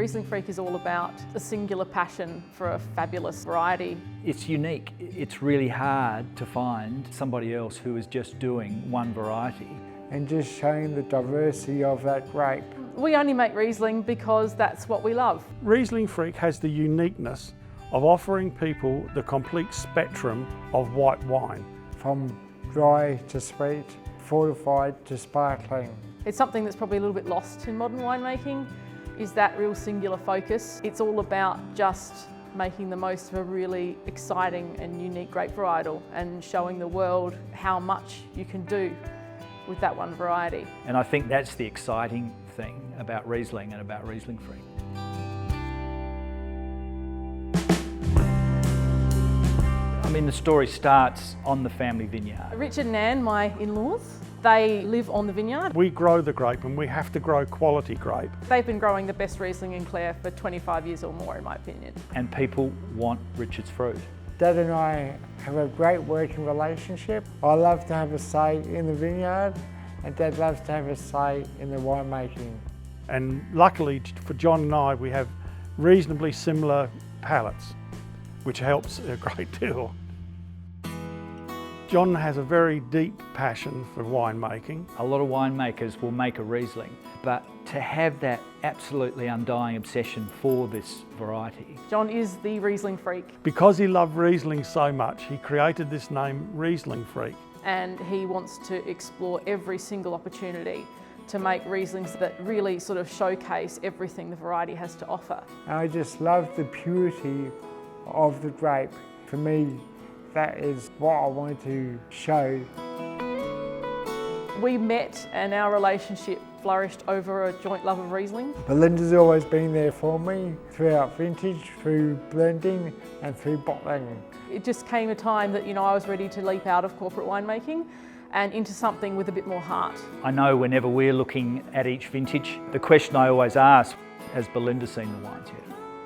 Rieslingfreak is all about a singular passion for a fabulous variety. It's unique. It's really hard to find somebody else who is just doing one variety. And just showing the diversity of that grape. We only make Riesling because that's what we love. Rieslingfreak has the uniqueness of offering people the complete spectrum of white wine. From dry to sweet, fortified to sparkling. It's something that's probably a little bit lost in modern winemaking, is that real singular focus. It's all about just making the most of a really exciting and unique grape varietal and showing the world how much you can do with that one variety. And I think that's the exciting thing about Riesling and about Rieslingfreak. I mean, the story starts on the family vineyard. Richard and Anne, my in-laws, they live on the vineyard. We grow the grape and we have to grow quality grape. They've been growing the best Riesling in Clare for 25 years or more, in my opinion. And people want Richard's fruit. Dad and I have a great working relationship. I love to have a say in the vineyard and Dad loves to have a say in the winemaking. And luckily for John and I, we have reasonably similar palates, which helps a great deal. John has a very deep passion for winemaking. A lot of winemakers will make a Riesling, but to have that absolutely undying obsession for this variety. John is the Riesling freak. Because he loved Riesling so much, he created this name Rieslingfreak. And he wants to explore every single opportunity to make Rieslings that really sort of showcase everything the variety has to offer. I just love the purity of the grape. For me, that is what I wanted to show. We met and our relationship flourished over a joint love of Riesling. Belinda's always been there for me throughout vintage, through blending and through bottling. It just came a time that, I was ready to leap out of corporate winemaking and into something with a bit more heart. I know whenever we're looking at each vintage, the question I always ask, has Belinda seen the wines yet?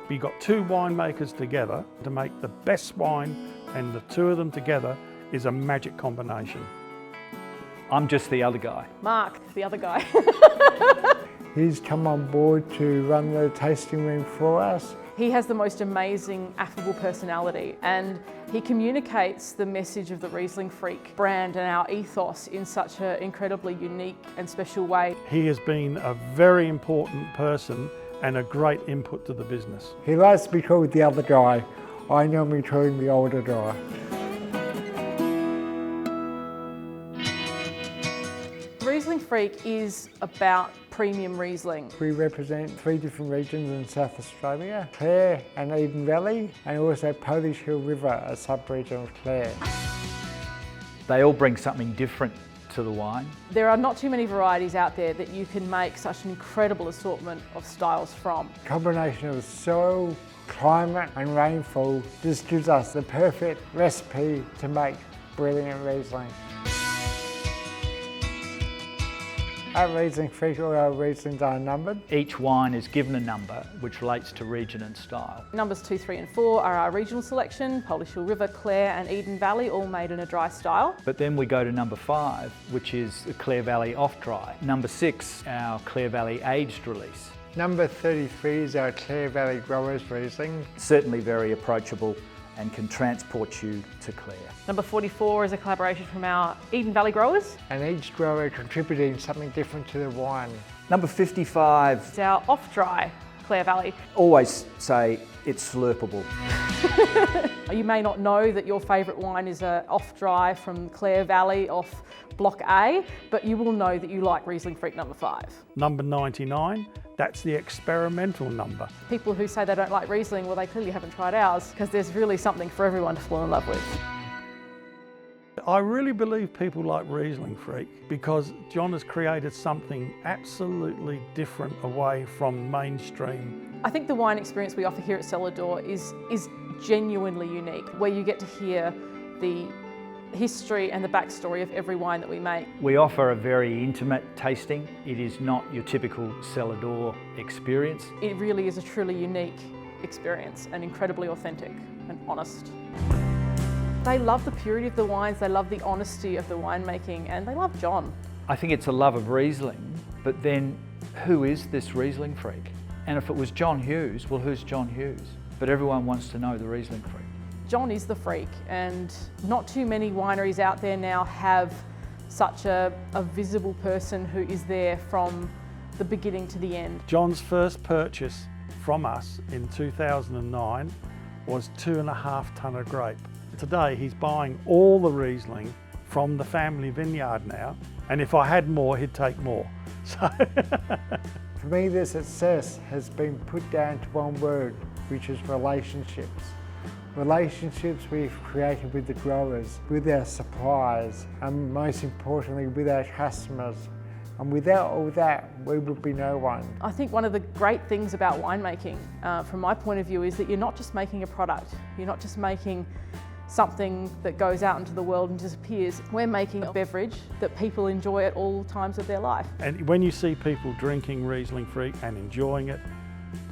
We got two winemakers together to make the best wine, and the two of them together is a magic combination. I'm just the other guy. Mark, the other guy. He's come on board to run the tasting room for us. He has the most amazing, affable personality, and he communicates the message of the Rieslingfreak brand and our ethos in such an incredibly unique and special way. He has been a very important person and a great input to the business. He likes to be called the other guy. I normally call him the older guy. Rieslingfreak is about premium Riesling. We represent 3 different regions in South Australia, Clare and Eden Valley, and also Polish Hill River, a sub-region of Clare. They all bring something different to the wine. There are not too many varieties out there that you can make such an incredible assortment of styles from. A combination of soil, climate and rainfall just gives us the perfect recipe to make brilliant Riesling. At Rieslingfreak, all our Rieslings are numbered. Each wine is given a number which relates to region and style. Numbers 2, 3 and 4 are our regional selection, Polish Hill River, Clare and Eden Valley, all made in a dry style. But then we go to number 5, which is the Clare Valley off-dry. Number 6, our Clare Valley aged release. Number 33 is our Clare Valley Growers Riesling. Certainly very approachable and can transport you to Clare. Number 44 is a collaboration from our Eden Valley growers. And each grower contributing something different to the wine. Number 55. It's our off-dry Clare Valley. Always say it's slurpable. You may not know that your favourite wine is a off-dry from Clare Valley off Block A, but you will know that you like Rieslingfreak number 5. Number 99, that's the experimental number. People who say they don't like Riesling, well, they clearly haven't tried ours, because there's really something for everyone to fall in love with. I really believe people like Rieslingfreak because John has created something absolutely different away from mainstream. I think the wine experience we offer here at Cellar Door is genuinely unique, where you get to hear the history and the backstory of every wine that we make. We offer a very intimate tasting. It is not your typical cellar door experience. It really is a truly unique experience and incredibly authentic and honest. They love the purity of the wines, they love the honesty of the winemaking, and they love John. I think it's a love of Riesling, but then who is this Rieslingfreak? And if it was John Hughes, well, who's John Hughes? But everyone wants to know the Riesling freak. John is the freak, and not too many wineries out there now have such a visible person who is there from the beginning to the end. John's first purchase from us in 2009 was 2.5 tonne of grape. Today he's buying all the Riesling from the family vineyard now, and if I had more, he'd take more. So For me, the success has been put down to one word, which is relationships. Relationships we've created with the growers, with our suppliers, and most importantly with our customers. And without all that, we would be no one. I think one of the great things about winemaking, from my point of view, is that you're not just making a product. You're not just making something that goes out into the world and disappears. We're making a beverage that people enjoy at all times of their life. and when you see people drinking Rieslingfreak and enjoying it,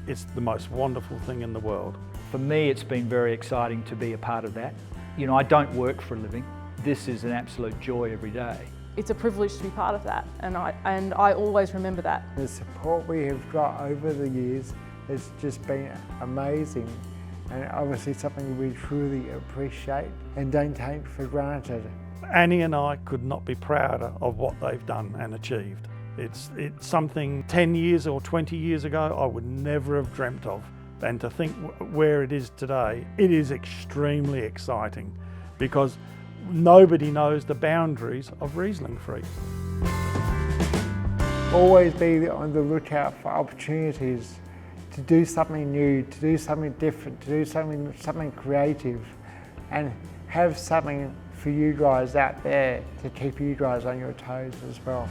it's the most wonderful thing in the world. For me, it's been very exciting to be a part of that. You know, I don't work for a living. This is an absolute joy every day. It's a privilege to be part of that, and I always remember that. The support we have got over the years has just been amazing, and obviously something we truly appreciate and don't take for granted. Annie and I could not be prouder of what they've done and achieved. It's something 10 years or 20 years ago I would never have dreamt of. And to think where it is today, it is extremely exciting because nobody knows the boundaries of Rieslingfreak. Always be on the lookout for opportunities to do something new, to do something different, to do something creative, and have something for you guys out there to keep you guys on your toes as well.